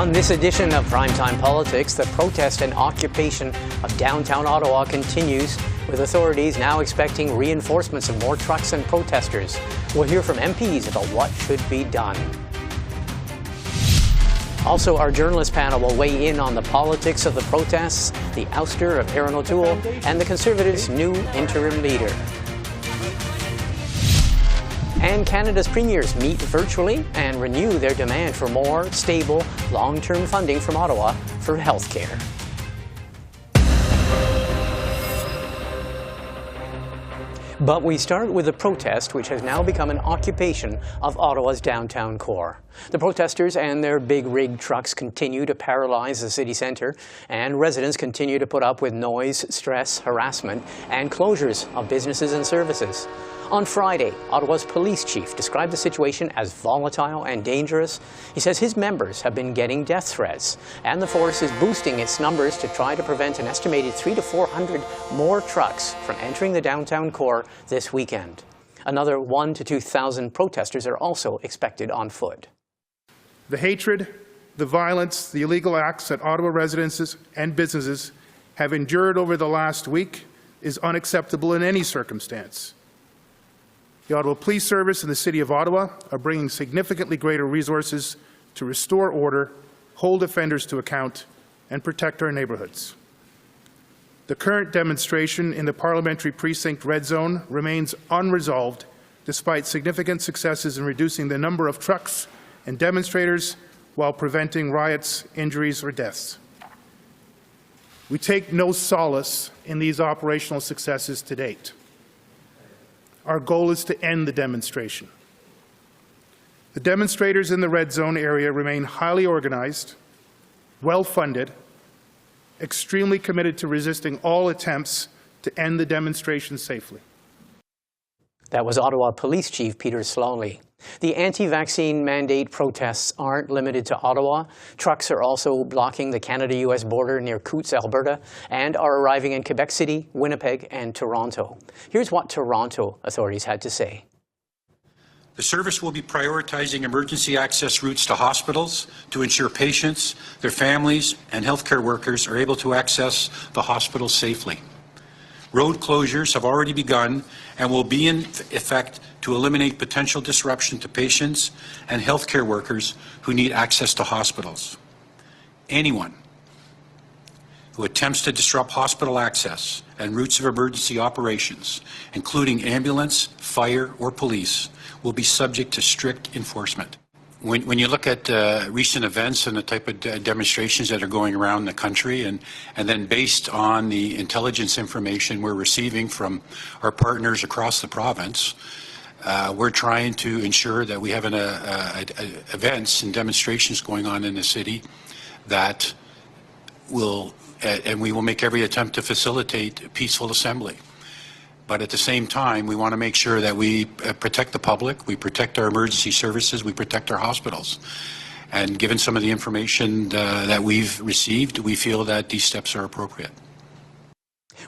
On this edition of Primetime Politics, the protest and occupation of downtown Ottawa continues, with authorities now expecting reinforcements of more trucks and protesters. We'll hear from MPs about what should be done. Also, our journalist panel will weigh in on the politics of the protests, the ouster of Erin O'Toole, and the Conservatives' new interim leader. And Canada's premiers meet virtually and renew their demand for more stable, long-term funding from Ottawa for health care. But we start with a protest which has now become an occupation of Ottawa's downtown core. The protesters and their big rig trucks continue to paralyze the city centre, and residents continue to put up with noise, stress, harassment, and closures of businesses and services. On Friday, Ottawa's police chief described the situation as volatile and dangerous. He says his members have been getting death threats, and the force is boosting its numbers to try to prevent an estimated 300 to 400 more trucks from entering the downtown core this weekend. Another 1,000 to 2,000 protesters are also expected on foot. The hatred, the violence, the illegal acts that Ottawa residences and businesses have endured over the last week is unacceptable in any circumstance. The Ottawa Police Service and the City of Ottawa are bringing significantly greater resources to restore order, hold offenders to account, and protect our neighbourhoods. The current demonstration in the Parliamentary Precinct Red Zone remains unresolved despite significant successes in reducing the number of trucks and demonstrators while preventing riots, injuries, or deaths. We take no solace in these operational successes to date. Our goal is to end the demonstration. The demonstrators in the Red Zone area remain highly organized, well-funded, extremely committed to resisting all attempts to end the demonstration safely. That was Ottawa Police Chief Peter Slawley. The anti-vaccine mandate protests aren't limited to Ottawa. Trucks are also blocking the Canada-US border near Coutts, Alberta, and are arriving in Quebec City, Winnipeg, and Toronto. Here's what Toronto authorities had to say. The service will be prioritizing emergency access routes to hospitals to ensure patients, their families, and healthcare workers are able to access the hospitals safely. Road closures have already begun and will be in effect to eliminate potential disruption to patients and healthcare workers who need access to hospitals. Anyone who attempts to disrupt hospital access and routes of emergency operations, including ambulance, fire, or police, will be subject to strict enforcement. When you look at recent events and the type of demonstrations that are going around the country, and then based on the intelligence information we're receiving from our partners across the province, we're trying to ensure that we have events and demonstrations going on in the city that will, and we will make every attempt to facilitate peaceful assembly. But at the same time, we want to make sure that we protect the public, we protect our emergency services, we protect our hospitals. And given some of the information that we've received, we feel that these steps are appropriate.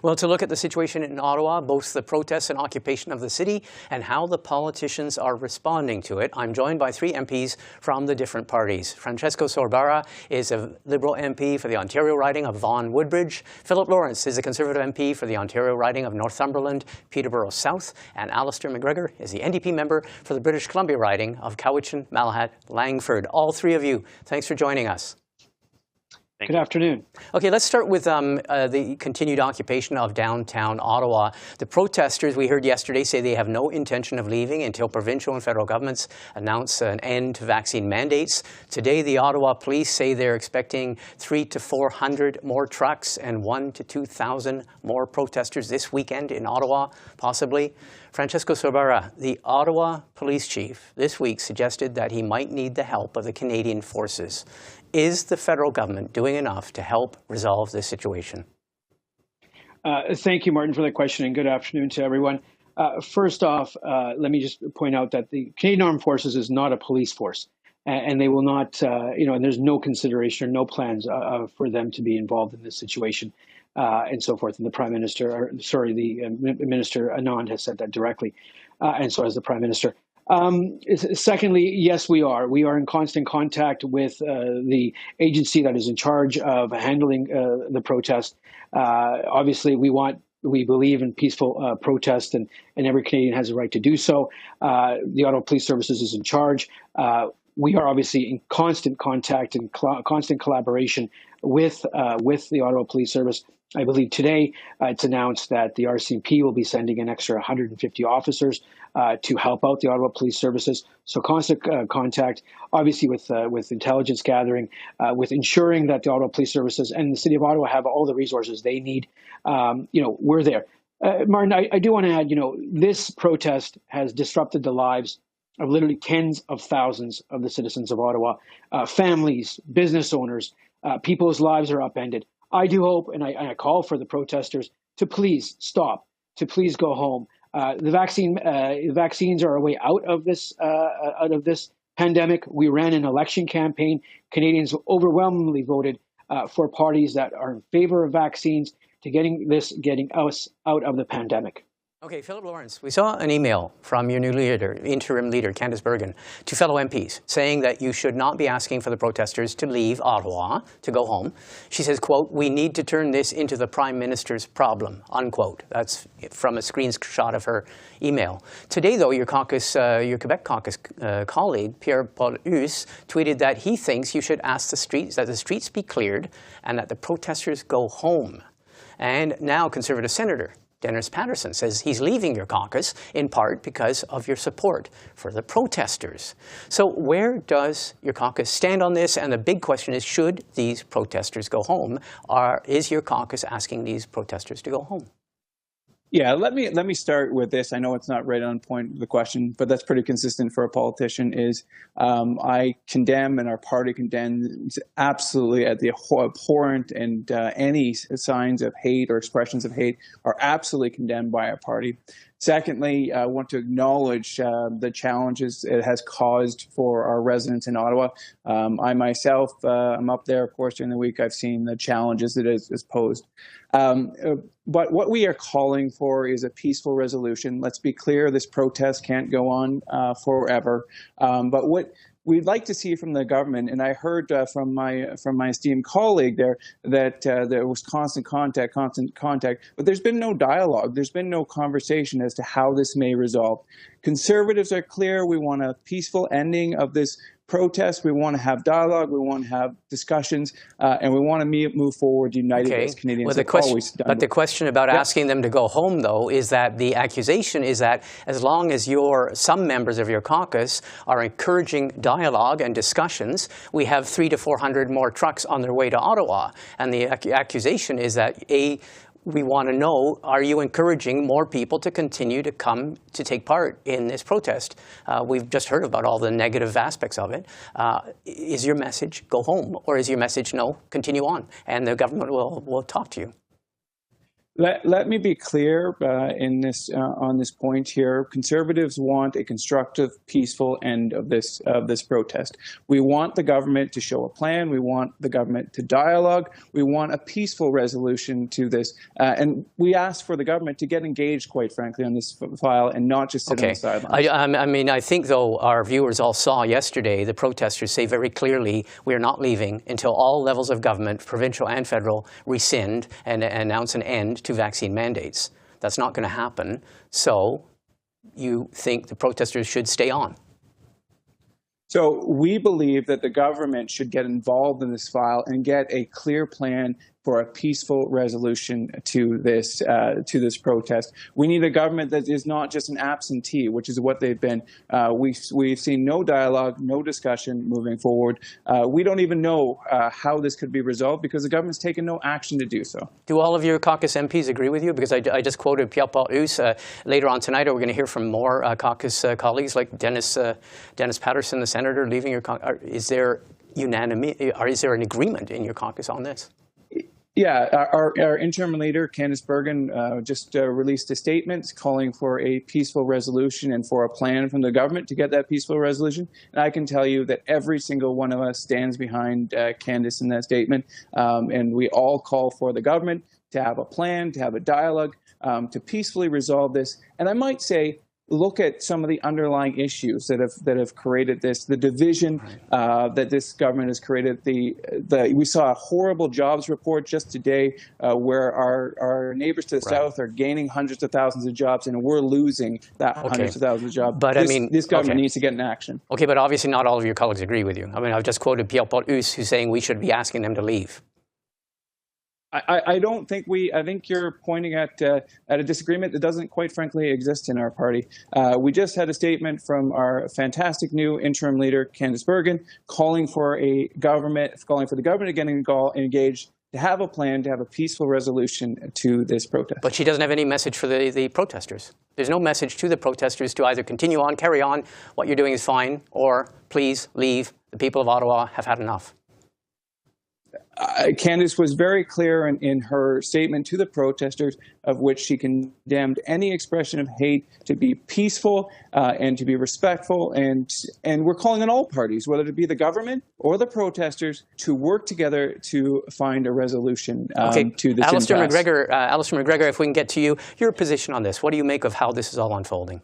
Well, to look at the situation in Ottawa, both the protests and occupation of the city and how the politicians are responding to it, I'm joined by three MPs from the different parties. Francesco Sorbara is a Liberal MP for the Ontario riding of Vaughan Woodbridge. Philip Lawrence is a Conservative MP for the Ontario riding of Northumberland, Peterborough South. And Alistair MacGregor is the NDP member for the British Columbia riding of Cowichan, Malahat, Langford. All three of you, thanks for joining us. Good afternoon. Okay, let's start with the continued occupation of downtown Ottawa. The protesters, we heard yesterday, say they have no intention of leaving until provincial and federal governments announce an end to vaccine mandates. Today, the Ottawa police say they're expecting 300 to 400 more trucks and 1,000 to 2,000 more protesters this weekend in Ottawa, possibly. Francesco Sorbara, the Ottawa police chief, this week suggested that he might need the help of the Canadian forces. Is the federal government doing enough to help resolve this situation? Thank you, Martin, for that question, and good afternoon to everyone. First off, let me just point out that the Canadian Armed Forces is not a police force, and they will not, and there's no consideration or no plans for them to be involved in this situation and so forth. And the Prime Minister, the Minister Anand has said that directly, and so has the Prime Minister. Secondly, yes, we are. We are in constant contact with the agency that is in charge of handling the protest. Obviously, we believe in peaceful protest, and every Canadian has a right to do so. The Ottawa Police Services is in charge. We are obviously in constant contact and constant collaboration with the Ottawa Police Service. I believe today it's announced that the RCMP will be sending an extra 150 officers to help out the Ottawa Police Services. So constant contact, obviously with intelligence gathering, with ensuring that the Ottawa Police Services and the City of Ottawa have all the resources they need. We're there. Martin, I do want to add, this protest has disrupted the lives of literally tens of thousands of the citizens of Ottawa, families, business owners, people's lives are upended. I do hope, and I call for the protesters to please stop, to please go home. The vaccines are a way out of this pandemic. We ran an election campaign. Canadians overwhelmingly voted for parties that are in favor of vaccines to getting us out of the pandemic. Okay, Philip Lawrence, we saw an email from your new leader, interim leader, Candice Bergen, to fellow MPs saying that you should not be asking for the protesters to leave Ottawa, to go home. She says, quote, "We need to turn this into the Prime Minister's problem," unquote. That's from a screenshot of her email. Today, though, your Quebec caucus colleague, Pierre-Paul Huss, tweeted that he thinks you should ask that the streets be cleared and that the protesters go home. And now Conservative Senator Dennis Patterson says he's leaving your caucus in part because of your support for the protesters. So where does your caucus stand on this? And the big question is, should these protesters go home? Or is your caucus asking these protesters to go home? Yeah, let me start with this. I know it's not right on point of the question, but that's pretty consistent for a politician. Is I condemn, and our party condemns absolutely at the abhorrent, and any signs of hate or expressions of hate are absolutely condemned by our party. Secondly, I want to acknowledge the challenges it has caused for our residents in Ottawa. I myself, I'm up there, of course, during the week. I've seen the challenges it has posed. But what we are calling for is a peaceful resolution. Let's be clear, this protest can't go on forever. But what we'd like to see from the government, and I heard from my esteemed colleague there that there was constant contact, but there's been no dialogue. There's been no conversation as to how this may resolve. Conservatives are clear. We want a peaceful ending of this protest. We want to have dialogue. We want to have discussions, and we want to move forward united as Canadians. But the question about asking them to go home, though, is that the accusation is that as long as some members of your caucus are encouraging dialogue and discussions, we have 300 to 400 more trucks on their way to Ottawa. And the accusation is that we want to know, are you encouraging more people to continue to come to take part in this protest? We've just heard about all the negative aspects of it. Is your message go home, or is your message no, continue on, and the government will talk to you? Let me be clear on this point here. Conservatives want a constructive, peaceful end of this protest. We want the government to show a plan. We want the government to dialogue. We want a peaceful resolution to this. And we ask for the government to get engaged, quite frankly, on this file and not just sit on the sidelines. I think, though, our viewers all saw yesterday the protesters say very clearly we are not leaving until all levels of government, provincial and federal, rescind and announce an end to vaccine mandates. That's not going to happen. So you think the protesters should stay on? So we believe that the government should get involved in this file and get a clear plan for a peaceful resolution to this protest. We need a government that is not just an absentee, which is what they've been. We've seen no dialogue, no discussion moving forward. We don't even know how this could be resolved because the government's taken no action to do so. Do all of your caucus MPs agree with you? Because I just quoted Pierre-Paul Huss. Later on tonight, we're going to hear from more caucus colleagues like Dennis Patterson, the senator, leaving your caucus. Is there unanimity, or is there an agreement in your caucus on this? Yeah, our interim leader, Candice Bergen, just released a statement calling for a peaceful resolution and for a plan from the government to get that peaceful resolution. And I can tell you that every single one of us stands behind Candice in that statement. And we all call for the government to have a plan, to have a dialogue, to peacefully resolve this. And I might say, look at some of the underlying issues that have created this, the division that this government has created. We saw a horrible jobs report just today where our neighbors to the south are gaining hundreds of thousands of jobs, and we're losing that hundreds of thousands of jobs. But this government needs to get in action. Okay, but obviously not all of your colleagues agree with you. I mean, I've just quoted Pierre-Paul Huss, who's saying we should be asking them to leave. I don't think I think you're pointing at a disagreement that doesn't quite frankly exist in our party. We just had a statement from our fantastic new interim leader, Candice Bergen, calling for the government to get engaged, to have a plan, to have a peaceful resolution to this protest. But she doesn't have any message for the protesters. There's no message to the protesters to either continue on, carry on, what you're doing is fine, or please leave. The people of Ottawa have had enough. Candice was very clear in her statement to the protesters, of which she condemned any expression of hate to be peaceful and to be respectful. And we're calling on all parties, whether it be the government or the protesters, to work together to find a resolution to this Alistair impasse. MacGregor, if we can get to you, your position on this. What do you make of how this is all unfolding?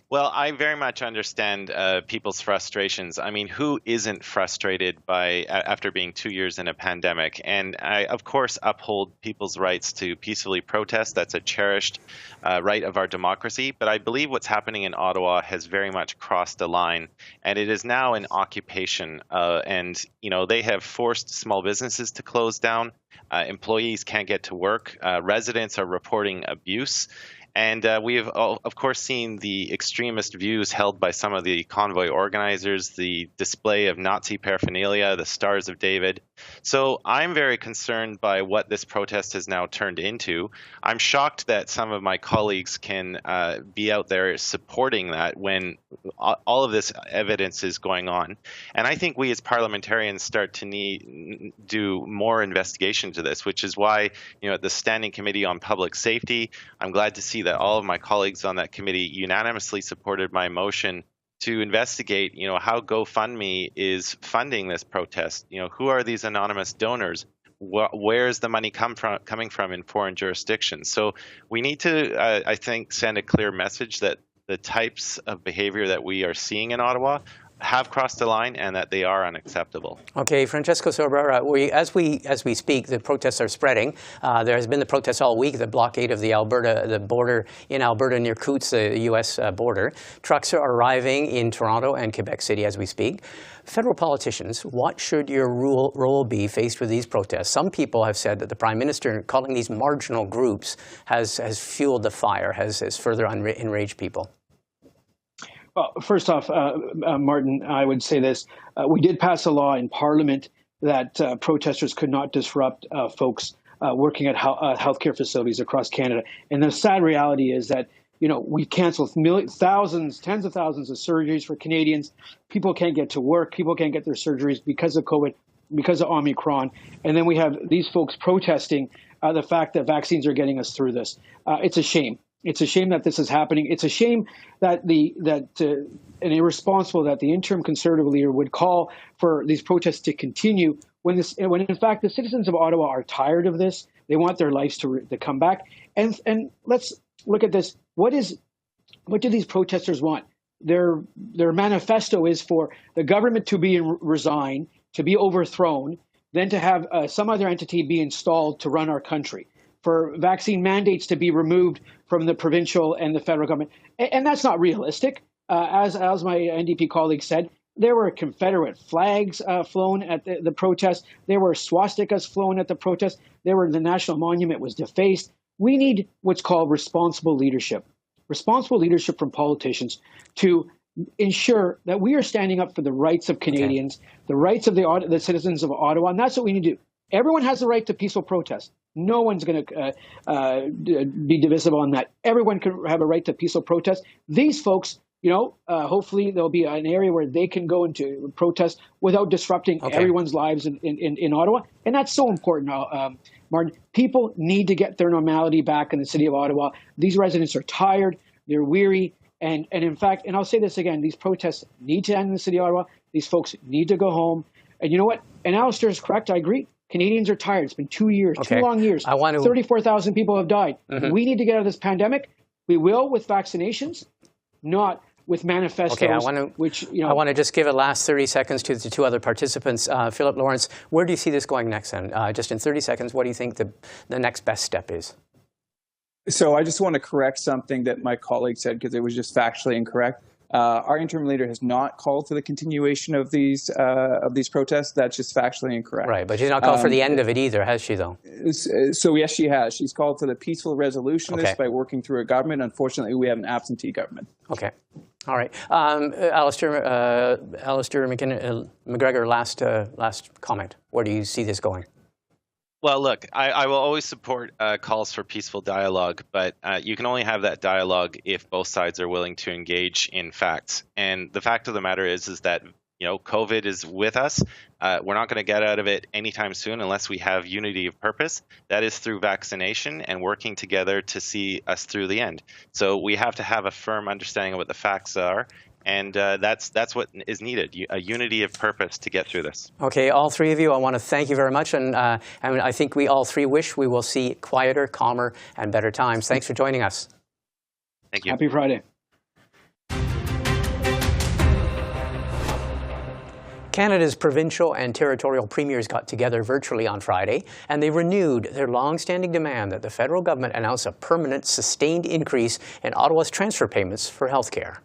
Well, I very much understand people's frustrations. I mean, who isn't frustrated after being 2 years in a pandemic? And I, of course, uphold people's rights to peacefully protest. That's a cherished right of our democracy. But I believe what's happening in Ottawa has very much crossed a line, and it is now an occupation. And they have forced small businesses to close down. Employees can't get to work. Residents are reporting abuse. And we have, of course, seen the extremist views held by some of the convoy organizers, the display of Nazi paraphernalia, the Stars of David. So I'm very concerned by what this protest has now turned into. I'm shocked that some of my colleagues can be out there supporting that when all of this evidence is going on. And I think we as parliamentarians start to do more investigation to this, which is why, at the Standing Committee on Public Safety, I'm glad to see that all of my colleagues on that committee unanimously supported my motion to investigate, how GoFundMe is funding this protest. Who are these anonymous donors? Where is the money coming from in foreign jurisdictions? So we need to, I think, send a clear message that the types of behavior that we are seeing in Ottawa have crossed the line and that they are unacceptable. Okay, Francesco Sorbara, as we speak, the protests are spreading. There has been the protests all week, the blockade of the border in Alberta near Coutts, the U.S. border. Trucks are arriving in Toronto and Quebec City as we speak. Federal politicians, what should your role be faced with these protests? Some people have said that the Prime Minister, calling these marginal groups, has fueled the fire, has further enraged people. Well, first off, Martin, I would say this. We did pass a law in Parliament that protesters could not disrupt folks working at healthcare facilities across Canada. And the sad reality is that, we canceled thousands, tens of thousands of surgeries for Canadians. People can't get to work. People can't get their surgeries because of COVID, because of Omicron. And then we have these folks protesting the fact that vaccines are getting us through this. It's a shame. It's a shame that this is happening. It's a shame that and irresponsible that the interim Conservative leader would call for these protests to continue when in fact the citizens of Ottawa are tired of this. They want their lives to come back. And let's look at this. What do these protesters want? Their manifesto is for the government to be resigned, to be overthrown, then to have some other entity be installed to run our country, for vaccine mandates to be removed from the provincial and the federal government. And that's not realistic. As my NDP colleague said, there were Confederate flags flown at the protest. There were swastikas flown at the protest. The National Monument was defaced. We need what's called responsible leadership from politicians to ensure that we are standing up for the rights of Canadians, the rights of the citizens of Ottawa, and that's what we need to do. Everyone has the right to peaceful protest. No one's going to be divisible on that. Everyone can have a right to peaceful protest. These folks, hopefully there'll be an area where they can go into protest without disrupting everyone's lives in Ottawa. And that's so important, Martin. People need to get their normality back in the city of Ottawa. These residents are tired. They're weary. And in fact, and I'll say this again, these protests need to end in the city of Ottawa. These folks need to go home. And you know what? And Alistair is correct. I agree. Canadians are tired. It's been 2 years, 2 long years. 34,000 people have died. We need to get out of this pandemic. We will with vaccinations, not with manifestos. Okay, I want to just give a last 30 seconds to the two other participants. Philip, Lawrence, where do you see this going next then? Just in 30 seconds, what do you think the next best step is? So I just want to correct something that my colleague said because it was just factually incorrect. Our interim leader has not called for the continuation of these protests. That's just factually incorrect. Right, but she's not called for the end of it either, has she, though? So yes, she has. She's called for the peaceful resolution of this by working through a government. Unfortunately, we have an absentee government. Okay. All right. Alistair MacGregor, last comment. Where do you see this going? Well, look, I will always support calls for peaceful dialogue, but you can only have that dialogue if both sides are willing to engage in facts. And the fact of the matter is that, COVID is with us. We're not going to get out of it anytime soon unless we have unity of purpose. That is through vaccination and working together to see us through the end. So we have to have a firm understanding of what the facts are. And that's what is needed, a unity of purpose to get through this. Okay, all three of you, I want to thank you very much. And I think we all three wish we will see quieter, calmer, and better times. Thanks for joining us. Thank you. Happy Friday. Canada's provincial and territorial premiers got together virtually on Friday, and they renewed their long-standing demand that the federal government announce a permanent, sustained increase in Ottawa's transfer payments for health care.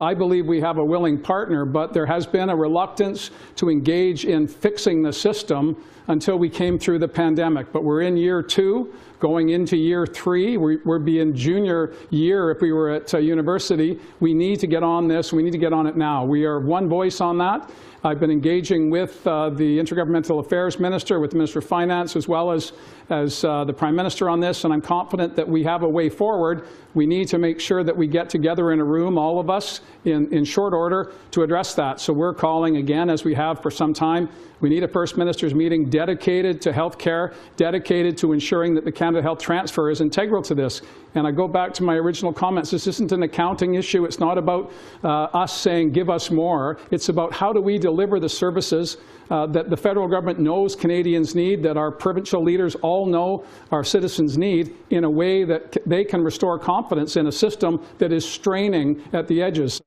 I believe we have a willing partner, but there has been a reluctance to engage in fixing the system until we came through the pandemic. But we're in year 2, going into year 3. We're being junior year if we were at university. We need to get on this. We need to get on it now. We are one voice on that. I've been engaging with the Intergovernmental Affairs Minister, with the Minister of Finance, as well as the Prime Minister on this, and I'm confident that we have a way forward. We need to make sure that we get together in a room, all of us, in short order to address that. So we're calling again, as we have for some time. We need a First Minister's meeting dedicated to health care, dedicated to ensuring that the Canada Health Transfer is integral to this. And I go back to my original comments. This isn't an accounting issue. It's not about us saying, give us more. It's about how do we deliver the services that the federal government knows Canadians need, that our provincial leaders all know our citizens need, in a way that they can restore confidence in a system that is straining at the edges.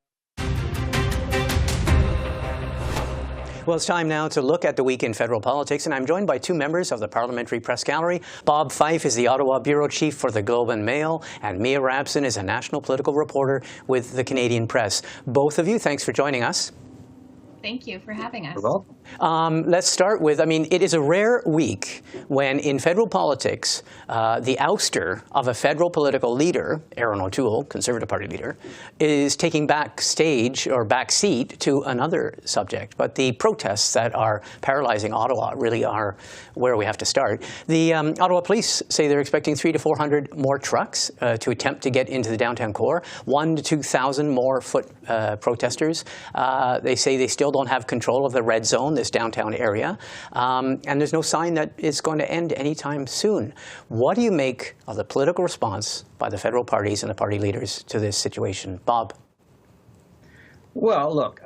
Well, it's time now to look at the week in federal politics, and I'm joined by two members of the Parliamentary Press Gallery. Bob Fife is the Ottawa Bureau Chief for the Globe and Mail, and Mia Rabson is a national political reporter with the Canadian Press. Both of you, thanks for joining us. Thank you for having us. Let's start with, it is a rare week when in federal politics, the ouster of a federal political leader, Erin O'Toole, Conservative Party leader, is taking backstage or backseat to another subject. But the protests that are paralyzing Ottawa really are where we have to start. The Ottawa police say they're expecting 300 to 400 more trucks to attempt to get into the downtown core, 1,000 to 2,000 more foot protesters. They say they still don't have control of the red zone, this downtown area, and there's no sign that it's going to end anytime soon. What do you make of the political response by the federal parties and the party leaders to this situation? Bob? Well, look,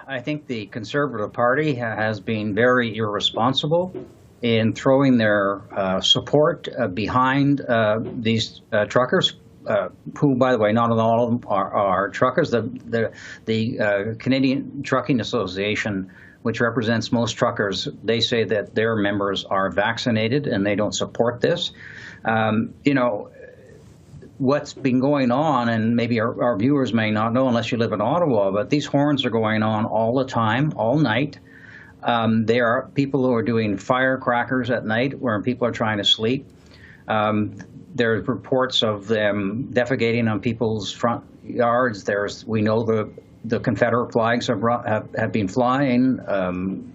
I think the Conservative Party has been very irresponsible in throwing their support behind these truckers. Who, by the way, not all of them are truckers. The Canadian Trucking Association, which represents most truckers, they say that their members are vaccinated and they don't support this. What's been going on, and maybe our viewers may not know unless you live in Ottawa, but these horns are going on all the time, all night. There are people who are doing firecrackers at night where people are trying to sleep. There's reports of them defecating on people's front yards. We know the Confederate flags have been flying.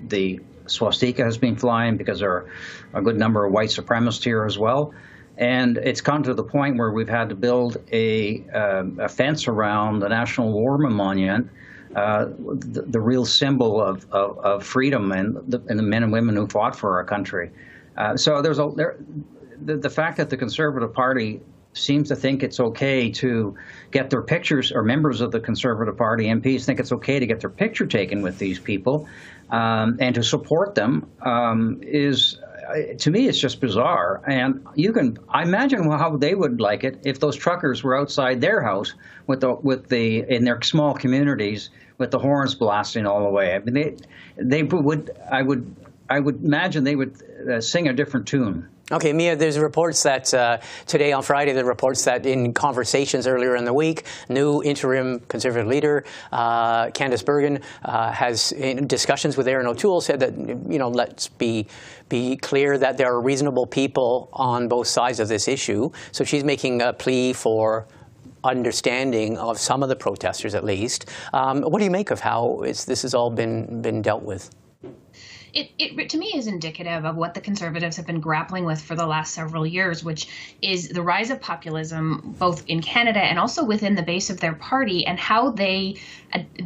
The swastika has been flying because there are a good number of white supremacists here as well. And it's come to the point where we've had to build a fence around the National War Monument, the real symbol of freedom and the men and women who fought for our country. So the fact that the Conservative Party seems to think it's okay to get their pictures, or members of the Conservative Party MPs think it's okay to get their picture taken with these people and to support them is, to me, it's just bizarre. And I imagine how they would like it if those truckers were outside their house in their small communities with the horns blasting all the way. I mean, I would imagine they would sing a different tune. Okay, Mia, there's reports that today on Friday, the reports that in conversations earlier in the week, new interim Conservative leader, Candice Bergen, has, in discussions with Erin O'Toole, said that, let's be clear that there are reasonable people on both sides of this issue. So she's making a plea for understanding of some of the protesters, at least. What do you make of how this has all been dealt with? It to me is indicative of what the Conservatives have been grappling with for the last several years, which is the rise of populism, both in Canada and also within the base of their party, and how they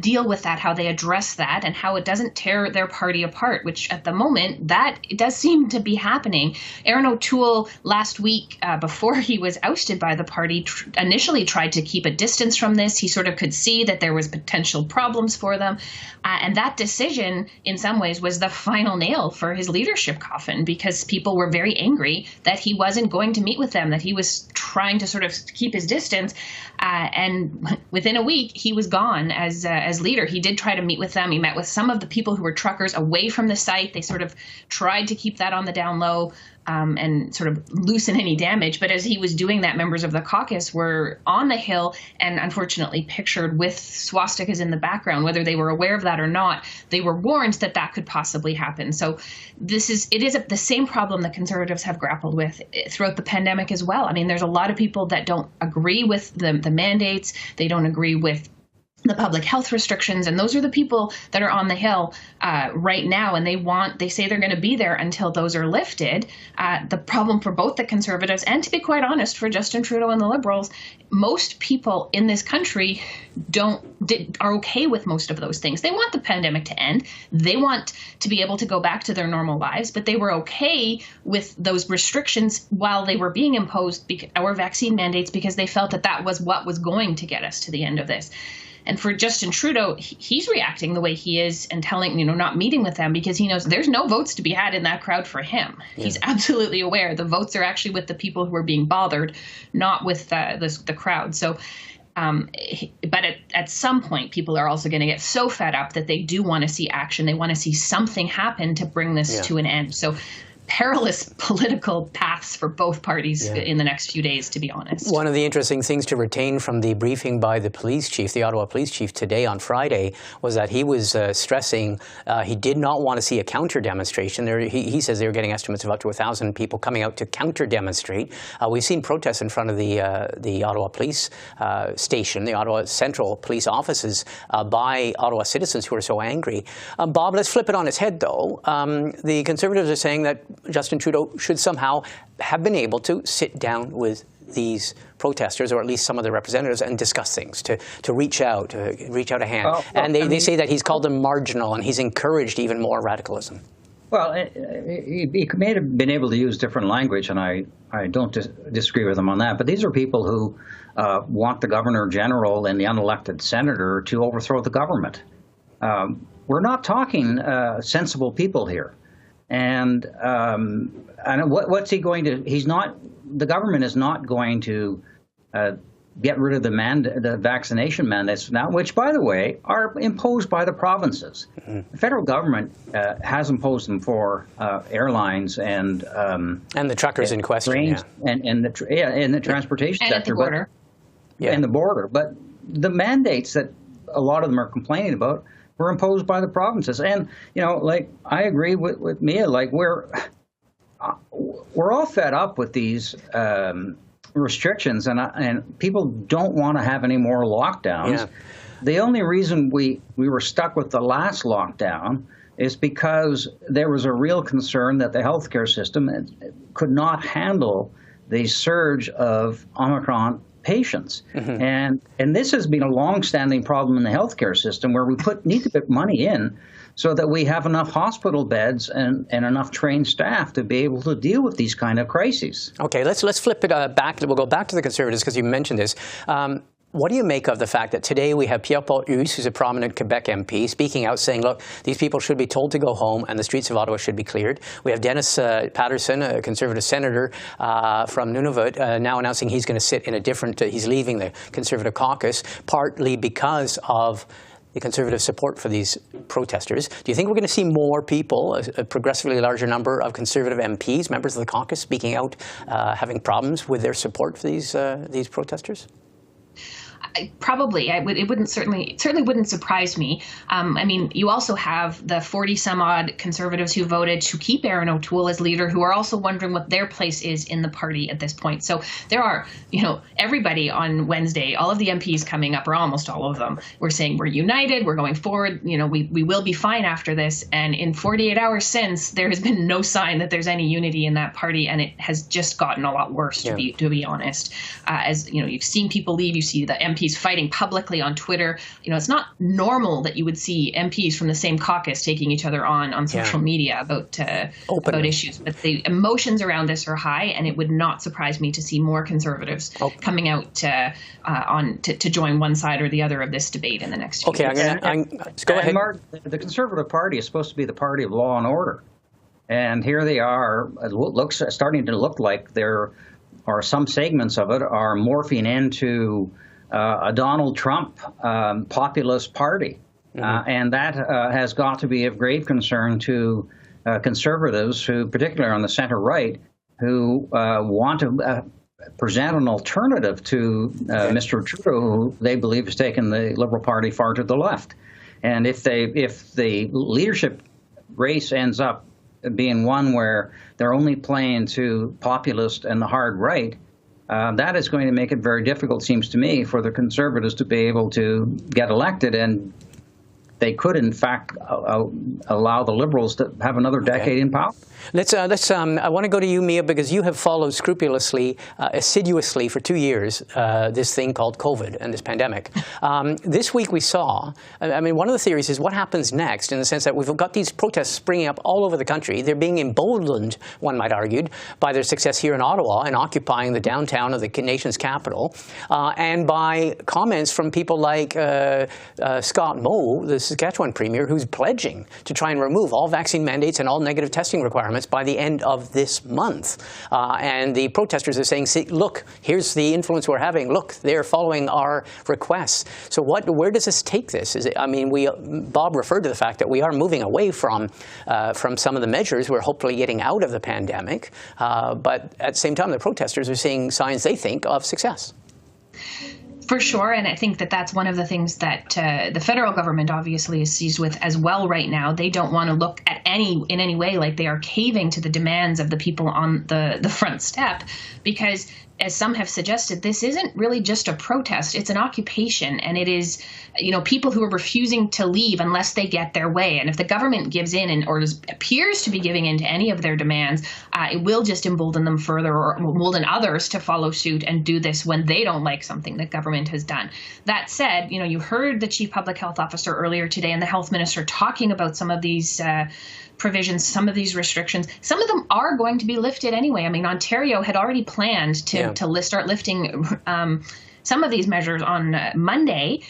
deal with that, how they address that, and how it doesn't tear their party apart, which at the moment, that it does seem to be happening. Erin O'Toole last week, before he was ousted by the party, initially tried to keep a distance from this. He sort of could see that there was potential problems for them. And that decision, in some ways, was the final nail for his leadership coffin, because people were very angry that he wasn't going to meet with them, that he was trying to sort of keep his distance. And within a week, he was gone as leader. He did try to meet with them. He met with some of the people who were truckers away from the site. They sort of tried to keep that on the down low and sort of loosen any damage. But as he was doing that, members of the caucus were on the Hill and unfortunately pictured with swastikas in the background. Whether they were aware of that or not, they were warned that that could possibly happen. So it is the same problem that Conservatives have grappled with throughout the pandemic as well. I mean, there's a lot of people that don't agree with the mandates. They don't agree with the public health restrictions, and those are the people that are on the Hill right now, and they say they're going to be there until those are lifted. The problem for both the Conservatives and, to be quite honest, for Justin Trudeau and the Liberals, most people in this country are okay with most of those things. They want the pandemic to end. They want to be able to go back to their normal lives, but they were okay with those restrictions while they were being imposed, or vaccine mandates, because they felt that was what was going to get us to the end of this. And for Justin Trudeau, he's reacting the way he is and telling, not meeting with them, because he knows there's no votes to be had in that crowd for him. Yeah. He's absolutely aware the votes are actually with the people who are being bothered, not with the crowd. So, but at some point, people are also going to get so fed up that they do want to see action. They want to see something happen to bring this to an end. So perilous political paths for both parties in the next few days, to be honest. One of the interesting things to retain from the briefing by the police chief, the Ottawa police chief today on Friday, was that he was stressing he did not want to see a counter-demonstration. He says they were getting estimates of up to 1,000 people coming out to counter-demonstrate. We've seen protests in front of the Ottawa police station, the Ottawa Central Police offices, by Ottawa citizens who are so angry. Bob, let's flip it on its head, though. The Conservatives are saying that Justin Trudeau should somehow have been able to sit down with these protesters, or at least some of the representatives, and discuss things, to reach out a hand. And they say that he's called them marginal, and he's encouraged even more radicalism. Well, he may have been able to use different language, and I don't disagree with him on that. But these are people who want the Governor General and the unelected senator to overthrow the government. We're not talking sensible people here. And what's he going to? The government is not going to get rid of the vaccination mandates now, which, by the way, are imposed by the provinces. Mm-hmm. The federal government has imposed them for airlines and the truckers in question, and the transportation and sector, at the border, and the border. But the mandates that a lot of them are complaining about were imposed by the provinces. And, I agree with Mia, we're all fed up with these restrictions, and people don't want to have any more lockdowns. Yeah. The only reason we were stuck with the last lockdown is because there was a real concern that the healthcare system could not handle the surge of Omicron patients. Mm-hmm. And this has been a long-standing problem in the healthcare system, where we need to put money in so that we have enough hospital beds and enough trained staff to be able to deal with these kind of crises. Okay, let's flip it back. We'll go back to the Conservatives, because you mentioned this. What do you make of the fact that today we have Pierre-Paul Hughes, who's a prominent Quebec MP, speaking out saying, look, these people should be told to go home and the streets of Ottawa should be cleared. We have Dennis Patterson, a Conservative senator from Nunavut, now announcing he's going to sit in a different, he's leaving the Conservative caucus, partly because of the Conservative support for these protesters. Do you think we're going to see more people, a progressively larger number of Conservative MPs, members of the caucus, speaking out, having problems with their support for these protesters? Probably. It wouldn't certainly wouldn't surprise me. I mean, you also have the 40 some odd Conservatives who voted to keep Erin O'Toole as leader, who are also wondering what their place is in the party at this point. So there are, everybody on Wednesday, all of the MPs coming up, or almost all of them, we're saying we're united, we're going forward, we will be fine after this. And in 48 hours since, there has been no sign that there's any unity in that party, and it has just gotten a lot worse, to be honest. As you've seen people leave, you see the MPs fighting publicly on Twitter. It's not normal that you would see MPs from the same caucus taking each other on social media about issues. But the emotions around this are high, and it would not surprise me to see more Conservatives coming out to join one side or the other of this debate in the next few weeks. Go ahead. Mark, the Conservative Party is supposed to be the party of law and order, and here they are. It starting to look like there are some segments of it are morphing into a Donald Trump populist party. And that has got to be of grave concern to Conservatives, who, particularly on the center-right, who want to present an alternative to Mr. Trudeau, who they believe has taken the Liberal Party far to the left. And if the leadership race ends up being one where they're only playing to populist and the hard right, that is going to make it very difficult, seems to me, for the Conservatives to be able to get elected, and they could, in fact, allow the Liberals to have another decade in power. I want to go to you, Mia, because you have followed scrupulously, assiduously for 2 years this thing called COVID and this pandemic. This week we saw, one of the theories is what happens next, in the sense that we've got these protests springing up all over the country. They're being emboldened, one might argue, by their success here in Ottawa and occupying the downtown of the nation's capital, and by comments from people like Scott Moe, the Saskatchewan Premier, who's pledging to try and remove all vaccine mandates and all negative testing requirements by the end of this month. And the protesters are saying, see, look, here's the influence we're having. Look, they're following our requests. So where does this take this? Bob referred to the fact that we are moving away from some of the measures. We're hopefully getting out of the pandemic. But at the same time, the protesters are seeing signs, they think, of success. For sure, and I think that that's one of the things that the federal government obviously is seized with as well right now. They don't want to look at in any way like they are caving to the demands of the people on the front step, because, as some have suggested, this isn't really just a protest. It's an occupation, and it is, people who are refusing to leave unless they get their way. And if the government gives in or appears to be giving in to any of their demands, it will just embolden them further, or embolden others to follow suit and do this when they don't like something that government has done. That said, you heard the Chief Public Health Officer earlier today and the Health Minister talking about some of these provisions, some of these restrictions. Some of them are going to be lifted anyway. Ontario had already planned to start lifting some of these measures on Monday,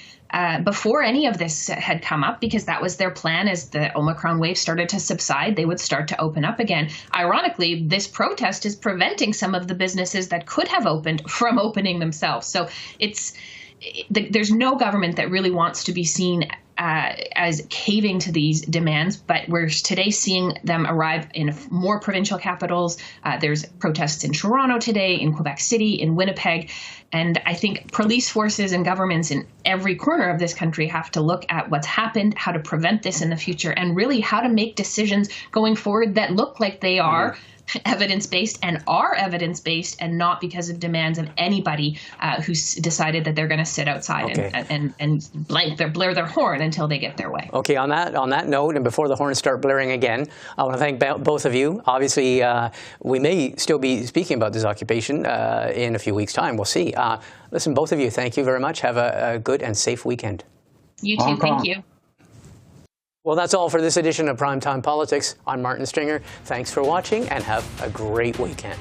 before any of this had come up, because that was their plan. As the Omicron wave started to subside, they would start to open up again. Ironically, this protest is preventing some of the businesses that could have opened from opening themselves. So there's no government that really wants to be seen as caving to these demands, but we're today seeing them arrive in more provincial capitals. There's protests in Toronto today, in Quebec City, in Winnipeg. And I think police forces and governments in every corner of this country have to look at what's happened, how to prevent this in the future, and really how to make decisions going forward that look like they are evidence-based and are evidence-based, and not because of demands of anybody who's decided that they're going to sit outside and blare their horn until they get their way. Okay, on that note, and before the horns start blaring again, I want to thank both of you. Obviously, we may still be speaking about this occupation in a few weeks' time. We'll see. Listen, both of you, thank you very much. Have a good and safe weekend. You too. Thank you. Well, that's all for this edition of Primetime Politics. I'm Martin Stringer. Thanks for watching, and have a great weekend.